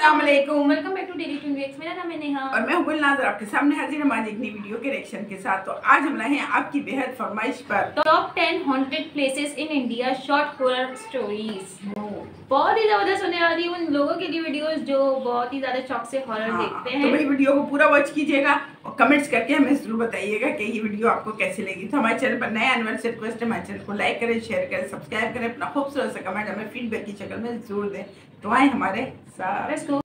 अस्सलाम वालेकुम, welcome back to daily twin weeks. मेरा नाम है नेहा और मैं हूं गुलनाज़र आपके सामने हाजिर हमारी एक नई वीडियो के रिएक्शन के साथ। तो आज हम लाए हैं आपकी बेहद फरमाइश पर top 10 haunted places in India short horror stories. बहुत ही जबरदस्त होने वाली उन लोगों के लिए वीडियोस जो बहुत ही ज्यादा शौक से हॉरर देखते हैं। तो भाई वीडियो को पूरा वॉच कीजिएगा और कमेंट्स करके हमें जरूर बताइएगा कि ये वीडियो आपको कैसी लगी। तो हमारे चैनल पर नए आने वाले से रिक्वेस्ट है, हमारे चैनल को लाइक करें, शेयर करें, सब्सक्राइब करें, अपना खूबसूरत सा कमेंट हमें फीडबैक की शक्ल में जरूर दें। तो आए हमारे साथ। Let's go.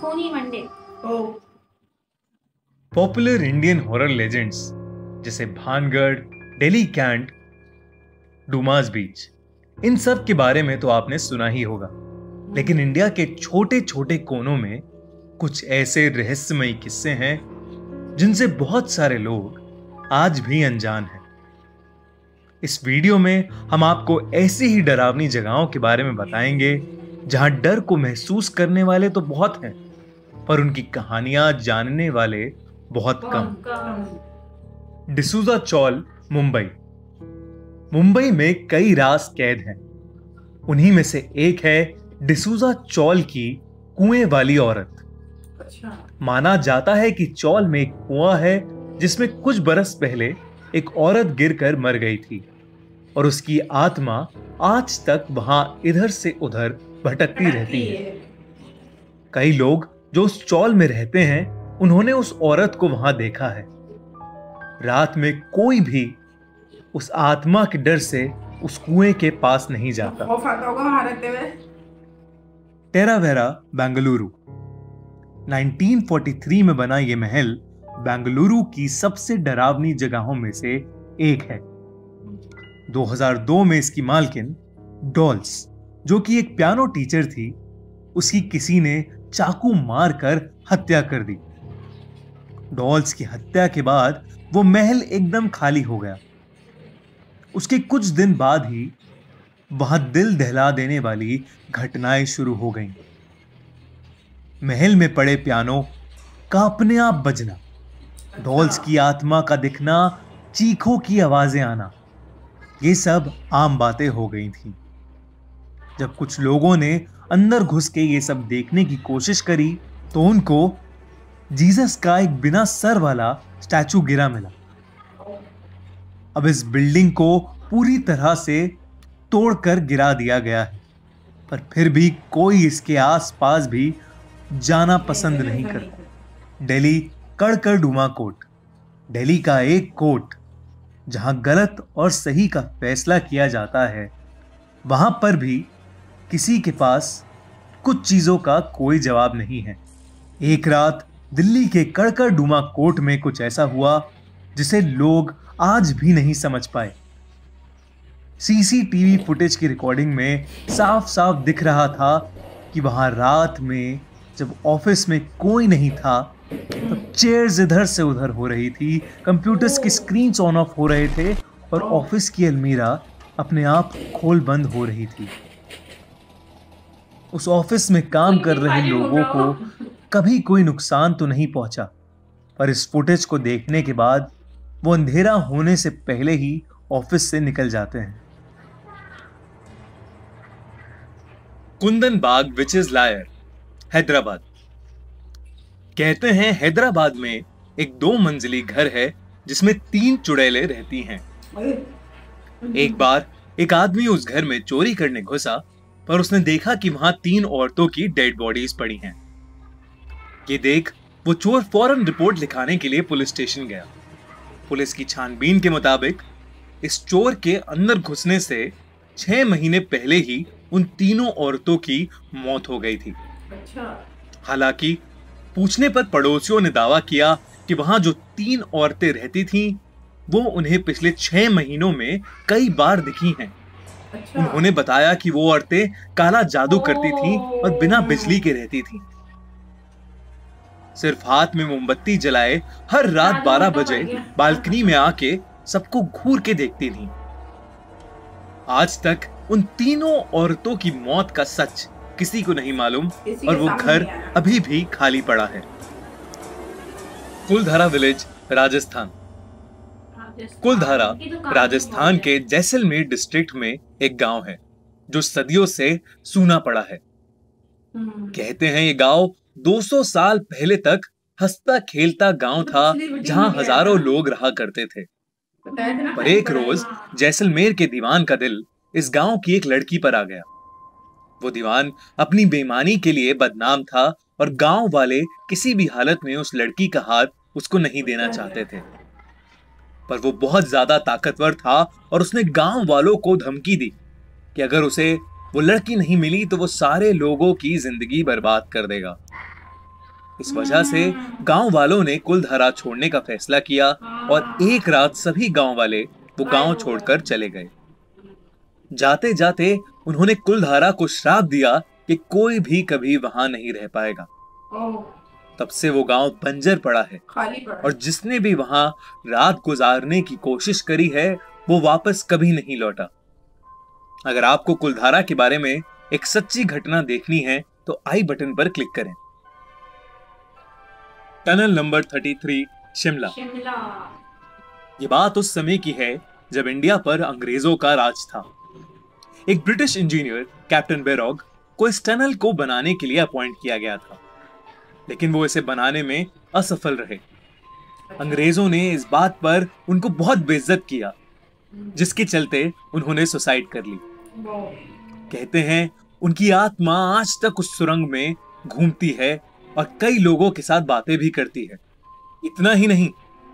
Fani Monday. Popular Indian horror legends जैसे भानगढ़, दिल्ली कैंट, डुमास बीच, इन सब के बारे में तो आपने सुना ही होगा। लेकिन इंडिया के छोटे छोटे कोनों में कुछ ऐसे रहस्यमयी किस्से हैं जिनसे बहुत सारे लोग आज भी अनजान हैं। इस वीडियो में हम आपको ऐसी ही डरावनी जगहों के बारे में बताएंगे जहां डर को महसूस करने वाले तो बहुत हैं, पर उनकी कहानियां जानने वाले बहुत कम। डिसूजा चौल, मुंबई। मुंबई में कई राज कैद हैं। उन्हीं में से एक है डिसूजा चौल की कुएं वाली औरत। माना जाता है कि चौल में एक कुआं है जिसमें कुछ बरस पहले एक औरत गिरकर मर गई थी और उसकी आत्मा आज तक वहां इधर से उधर भटकती रहती है। कई लोग जो उस चौल में रहते हैं उन्होंने उस औरत को वहां देखा है। रात में कोई भी उस आत्मा के डर से उस कुएं के पास नहीं जाता। खौफ आता होगा वहां रहते हुए। टेरावेरा, बेंगलुरु। 1943 में बना यह महल बेंगलुरु की सबसे डरावनी जगहों में से एक है। 2002 में इसकी मालकिन डॉल्स, जो कि एक पियानो टीचर थी, उसकी किसी ने चाकू मारकर हत्या कर दी। डॉल्स की हत्या के बाद वो महल एकदम खाली हो गया। उसके कुछ दिन बाद ही वहां दिल दहला देने वाली घटनाएं शुरू हो गईं। महल में पड़े पियानो का अपने आप बजना, डॉल्स की आत्मा का दिखना, चीखों की आवाजें आना, ये सब आम बातें हो गई थी। जब कुछ लोगों ने अंदर घुस के ये सब देखने की कोशिश करी तो उनको जीसस का एक बिना सर वाला स्टैचू गिरा मिला। अब इस बिल्डिंग को पूरी तरह से तोड़कर गिरा दिया गया है, पर फिर भी कोई इसके आसपास भी जाना पसंद नहीं करता। दिल्ली कड़कड़डुमा कोर्ट, दिल्ली का एक कोर्ट जहां गलत और सही का फैसला किया जाता है, वहां पर भी किसी के पास कुछ चीजों का कोई जवाब नहीं है। एक रात दिल्ली के कड़कड़डुमा कोर्ट में कुछ ऐसा हुआ जिसे लोग आज भी नहीं समझ पाए। सीसीटीवी फुटेज की रिकॉर्डिंग में साफ साफ दिख रहा था कि वहां रात में जब ऑफिस में कोई नहीं था तब चेयर्स इधर से उधर हो रही थी, कंप्यूटर्स की स्क्रीन्स ऑन ऑफ हो रहे थे और ऑफिस की अलमीरा अपने आप खोल बंद हो रही थी। उस ऑफिस में काम कर रहे लोगों को कभी कोई नुकसान तो नहीं पहुंचा, पर इस फुटेज को देखने के बाद वो अंधेरा होने से पहले ही ऑफिस से निकल जाते हैं। कुंदन बाग विचेस लायर, हैदराबाद। कहते हैं हैदराबाद में एक 2 मंजिली घर है जिसमें 3 चुड़ैलें रहती हैं। एक बार एक आदमी उस घर में चोरी करने घुसा, पर उसने देखा कि वहां 3 औरतों की डेड बॉडीज पड़ी हैं। ये देख वो चोर फौरन रिपोर्ट लिखाने के लिए पुलिस स्टेशन गया। पुलिस की छानबीन के मुताबिक इस चोर के अंदर घुसने से 6 महीने पहले ही उन तीनों औरतों की मौत हो गई थी। हालांकि पूछने पर पड़ोसियों ने दावा किया कि वहां जो 3 औरतें रहती थीं, वो उन्हें पिछले 6 महीनों में कई बार दिखी हैं। उन्होंने बताया कि वो औरतें काला जादू करती थीं और बिना बिजली के रहती थीं। सिर्फ हाथ में मोमबत्ती जलाए हर रात 12 बजे बालकनी में आके सबको घूर के देखती थीं। आज तक उन तीनों औरतों की मौत का सच किसी को नहीं मालूम और वो घर अभी भी खाली पड़ा है। कुलधारा विलेज, राजस्थान। कुलधारा राजस्थान के जैसलमेर डिस्ट्रिक्ट में एक गांव है। जो सदियों से सूना पड़ा है। कहते हैं ये गांव 200 साल पहले तक हंसता खेलता गांव था, जहां हजारों लोग रहा करते थे। पर एक रोज जैसलमेर के दीवान का दिल इस गांव की एक लड़की पर आ गया। वो दीवान अपनी बेईमानी के लिए बदनाम था और गांव वाले किसी भी हालत में उस लड़की का हाथ उसको नहीं देना चाहते थे। पर वो बहुत ज्यादा ताकतवर था और उसने गांव वालों को धमकी दी कि अगर उसे वो लड़की नहीं मिली तो वो सारे लोगों की जिंदगी बर्बाद कर देगा। इस वजह से गांव वालों ने कुलधारा छोड़ने का फैसला किया और एक रात सभी गांव वाले वो गांव छोड़कर चले गए। जाते जाते उन्होंने कुलधारा को श्राप दिया कि कोई भी कभी वहां नहीं रह पाएगा। तब से वो गांव बंजर पड़ा है और जिसने भी वहां रात गुजारने की कोशिश करी है वो वापस कभी नहीं लौटा। अगर आपको कुलधारा के बारे में एक सच्ची घटना देखनी है तो आई बटन पर क्लिक करें। Tunnel number 33, Shimla. ये बात उस समय की है जब इंडिया पर अंग्रेजों का राज था। एक ब्रिटिश इंजीनियर कैप्टन बेरोग को इस टनल को बनाने के लिए अपॉइंट किया गया था, लेकिन वो इसे बनाने में असफल रहे। अंग्रेजों ने इस बात पर उनको बहुत बेइज्जत किया, जिसके चलते उन्होंने सुसाइड कर ली। कहते हैं उनकी आत्मा आज तक उस सुरंग में घूमती है और कई लोगों के साथ बातें भी करती है। इतना ही नहीं,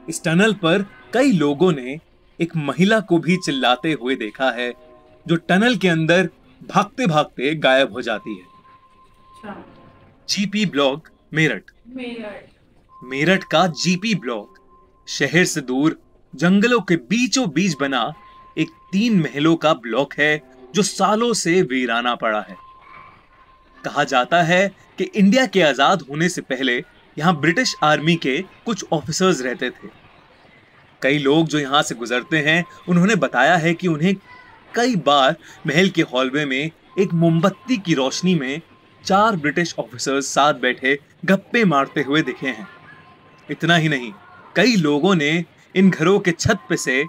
इस टनल पर कई लोगों ने एक महिला को भी चिल्लाते हुए देखा है, जो टनल के अंदर भागते भागते गायब हो जाती है। GP block, Meerut. मेरठ का जीपी ब्लॉक शहर से दूर जंगलों के बीचों बीच बना एक 3 महलों का ब्लॉक है जो सालों से वीराना पड़ा है। कहा जाता है कि इंडिया के आजाद होने से पहले यहां ब्रिटिश आर्मी के कुछ ऑफिसर्स रहते थे। कई लोग जो यहां से गुजरते हैं उन्होंने बताया है कि उन्हें कई बार महल के हॉलवे में एक मोमबत्ती की रोशनी में 4 ब्रिटिश ऑफिसर्स साथ बैठे गप्पे मारते हुए दिखे हैं। इतना ही नहीं, कई लोगों ने इन घरों के छत पे से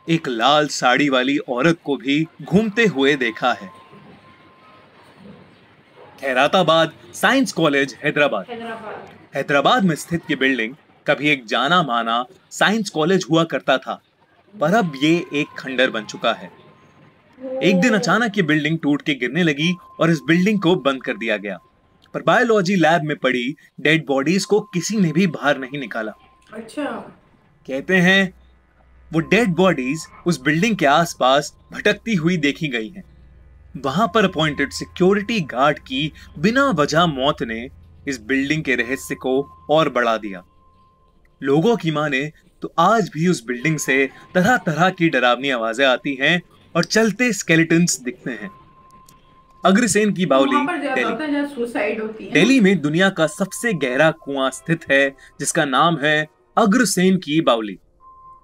एक लाल साड़ी वाली औरत को भी घूमते हुए देखा है। Khairatabad science college, Hyderabad. हैदराबाद में स्थित ये बिल्डिंग कभी एक जाना माना साइंस कॉलेज हुआ करता था, पर अब ये एक खंडर बन चुका है। एक दिन अचानक ये बिल्डिंग टूट के गिरने लगी और इस बिल्डिंग को बंद कर दिया गया, पर बायोलॉजी लैब में पड़ी डेड बॉडीज को किसी ने भी बाहर नहीं निकाला। अच्छा। कहते हैं वो डेड बॉडीज उस बिल्डिंग के आसपास भटकती हुई देखी गई हैं। वहां पर अपॉइंटेड सिक्योरिटी गार्ड की बिना वजह मौत ने इस बिल्डिंग के रहस्य को और बढ़ा दिया। लोगों की माने तो आज भी उस बिल्डिंग से तरह तरह की डरावनी आवाजें आती हैं और चलते स्केलेटन्स दिखते हैं। अग्रसेन की बावली, दिल्ली। दिल्ली में दुनिया का सबसे गहरा कुआं स्थित है जिसका नाम है अग्रसेन की बावली।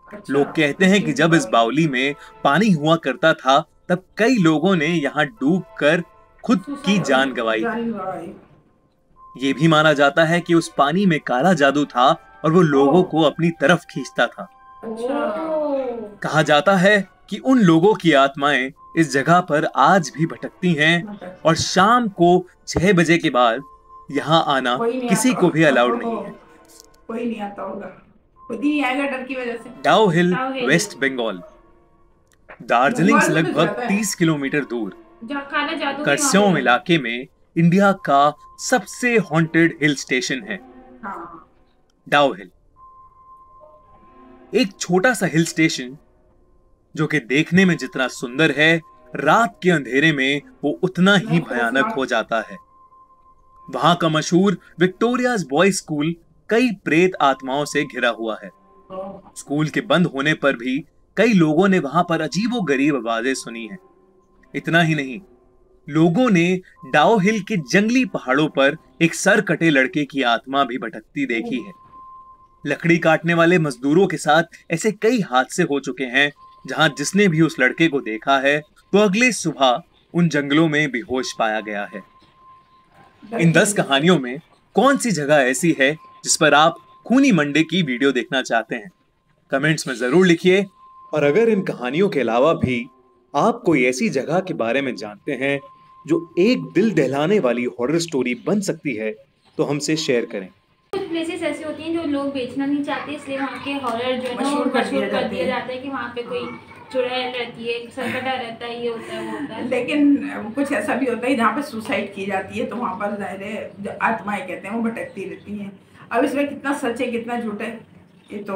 अच्छा। लोग कहते हैं कि जब इस बावली में पानी हुआ करता था तब कई लोगों ने यहाँ डूबकर खुद की जान गंवाई। ये भी माना जाता है कि उस पानी में काला जादू था और वो लोगों को अपनी तरफ खींचता था। अच्छा। कहा जाता है कि उन लोगों की आत्माएं इस जगह पर आज भी भटकती हैं और शाम को 6 बजे के बाद यहाँ आना किसी को भी अलाउड नहीं है। कोई नहीं आता होगा, खुद ही आएगा डर की वजह से। डाउ हिल, वेस्ट बंगाल। दार्जिलिंग से लगभग 30 किलोमीटर दूर करसोम इलाके में इंडिया का सबसे हॉन्टेड हिल स्टेशन है डाउ हिल। एक छोटा सा हिल स्टेशन जो कि देखने में जितना सुंदर है, रात के अंधेरे में वो उतना ही भयानक हो जाता है। वहां का मशहूर विक्टोरियाज बॉयज स्कूल कई प्रेत आत्माओं से घिरा हुआ है। स्कूल के बंद होने पर भी कई लोगों ने वहां पर अजीबोगरीब आवाजें सुनी हैं। इतना ही नहीं, लोगों ने डाउ हिल के जंगली पहाड़ों पर एक सर कटे लड़के की आत्मा भी भटकती देखी है। लकड़ी काटने वाले मजदूरों के साथ ऐसे कई हादसे हो चुके हैं जहां जिसने भी उस लड़के को देखा है तो अगले सुबह उन जंगलों में बेहोश पाया गया है। इन 10 कहानियों में कौन सी जगह ऐसी है जिस पर आप खूनी मंडे की वीडियो देखना चाहते हैं? कमेंट्स में जरूर लिखिए। और अगर इन कहानियों के अलावा भी आप कोई ऐसी जगह के बारे में जानते हैं जो एक दिल दहलाने वाली हॉरर स्टोरी बन सकती है तो हमसे शेयर करें। कुछ प्लेसेस ऐसी होती हैं जो लोग बेचना नहीं चाहते, इसलिए वहाँ के हॉरर जो है ना वो मशहूर कर मशहूर दिया कर जाते दिया हैं। जाता है कि वहाँ पे कोई चुड़ैल रहती है, सरकटा रहता है, ये होता है वो होता है। लेकिन कुछ ऐसा भी होता है जहाँ पे सुसाइड की जाती है, तो वहाँ पर जाहिर है जो आत्माएं कहते हैं वो भटकती रहती हैं। अब इसमें कितना सच है कितना झूठ है ये तो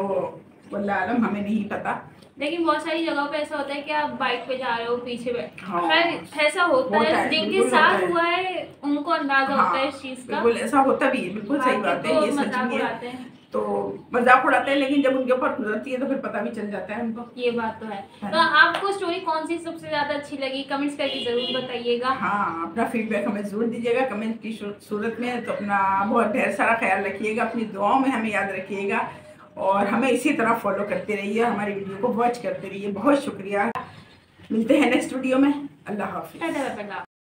वल्लाह आलम, हमें नहीं पता। लेकिन बहुत सारी जगहों पे ऐसा होता है कि आप बाइक पे जा रहे हो, पीछे बैठ, हाँ। खैर ऐसा होता है जिनके बिल्कुल साथ होता है। हुआ है उनको अंदाजा होता है इस चीज का। बिल्कुल ऐसा होता भी है, बिल्कुल सही बात है, ये सच मजाक भी उड़ाते है। हैं। तो मजाक उड़ाते हैं, लेकिन जब उनके ऊपर गुजरती है तो फिर पता भी चल जाता है उनको। ये बात तो है। तो आपको स्टोरी कौन सी सबसे ज्यादा अच्छी लगी, कमेंट्स करके जरूर बताइएगा। हाँ, अपना फीडबैक हमें जरूर दीजिएगा कमेंट की सूरत में। तो अपना बहुत ढेर सारा ख्याल रखिएगा, अपनी दुआओं में हमें याद रखिएगा और हमें इसी तरह फॉलो करते रहिए, हमारी वीडियो को वॉच करते रहिए। बहुत शुक्रिया, मिलते हैं नेक्स्ट वीडियो में। अल्लाह हाफिज़।